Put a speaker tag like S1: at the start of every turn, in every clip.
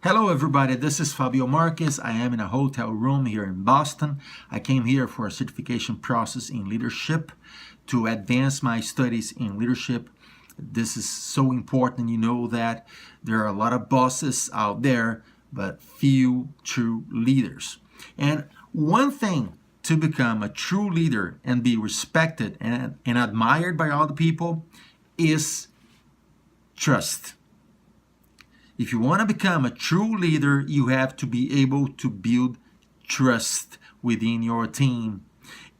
S1: Hello everybody, this is Fabio Marques. I am in a hotel room here in Boston. I came here for a certification process in leadership to advance my studies in leadership. This is so important. You know that there are a lot of bosses out there, but few true leaders. And one thing to become a true leader and be respected and admired by all the people is trust. If you want to become a true leader, you have to be able to build trust within your team.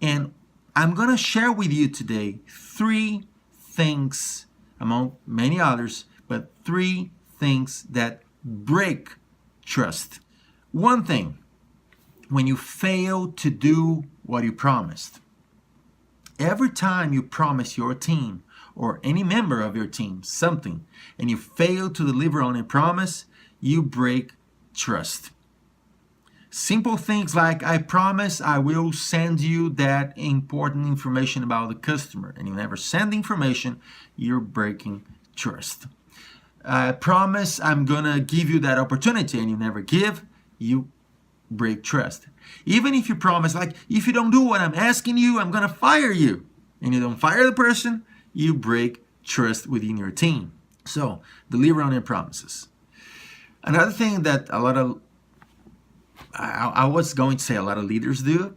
S1: And I'm going to share with you today 3 things, among many others, but 3 things that break trust. One thing, when you fail to do what you promised. Every time you promise your team or any member of your team something and you fail to deliver on a promise, you break trust. Simple things like, I promise I will send you that important information about the customer, and you never send the information, you're breaking trust. I promise I'm gonna give you that opportunity and you never give, you break trust. Even if you promise, like, if you don't do what I'm asking you, I'm gonna fire you, and you don't fire the person, you break trust within your team. So deliver on your promises. Another thing that I was going to say a lot of leaders do,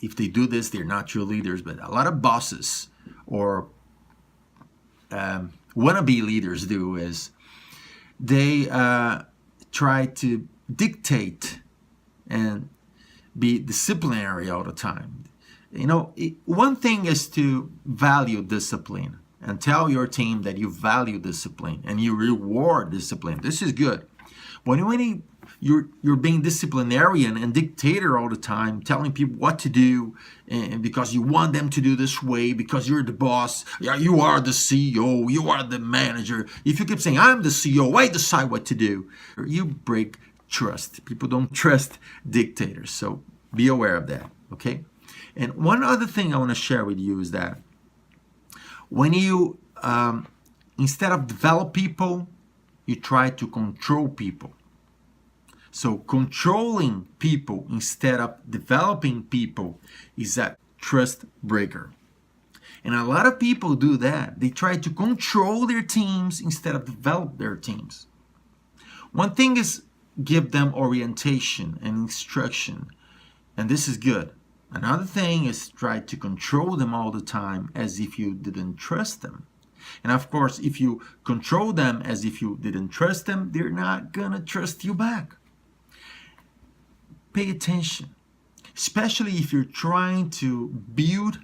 S1: if they do this, they're not true leaders, but a lot of bosses or wannabe leaders do is they try to dictate and be disciplinary all the time. You know, one thing is to value discipline and tell your team that you value discipline and you reward discipline. This is good. But when you're being disciplinarian and dictator all the time, telling people what to do, and because you want them to do this way, because you're the boss, you are the CEO, you are the manager. If you keep saying, I'm the CEO, I decide what to do, you break trust. People don't trust dictators, so be aware of that, okay? And one other thing I want to share with you is that when you, instead of develop people, you try to control people. So controlling people instead of developing people is a trust breaker. And a lot of people do that. They try to control their teams instead of develop their teams. One thing is give them orientation and instruction, and this is good. Another thing is try to control them all the time as if you didn't trust them. And of course, if you control them as if you didn't trust them, they're not gonna trust you back. Pay attention, especially if you're trying to build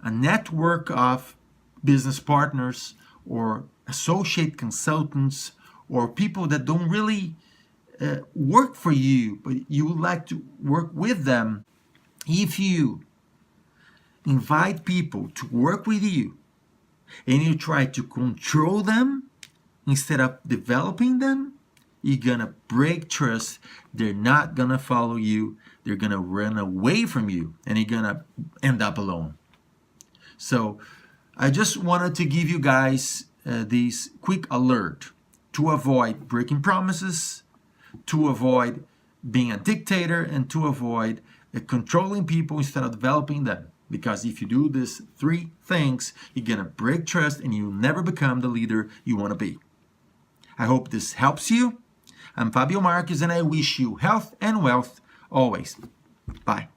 S1: a network of business partners or associate consultants or people that don't really work for you, but you would like to work with them. If you invite people to work with you and you try to control them instead of developing them, you're gonna break trust. They're not gonna follow you. They're gonna run away from you and you're gonna end up alone. So I just wanted to give you guys this quick alert to avoid breaking promises, to avoid being a dictator, and to avoid controlling people instead of developing them. Because if you do these 3 things, you're gonna break trust and you'll never become the leader you want to be. I hope this helps you. I'm Fabio Marques and I wish you health and wealth always. Bye.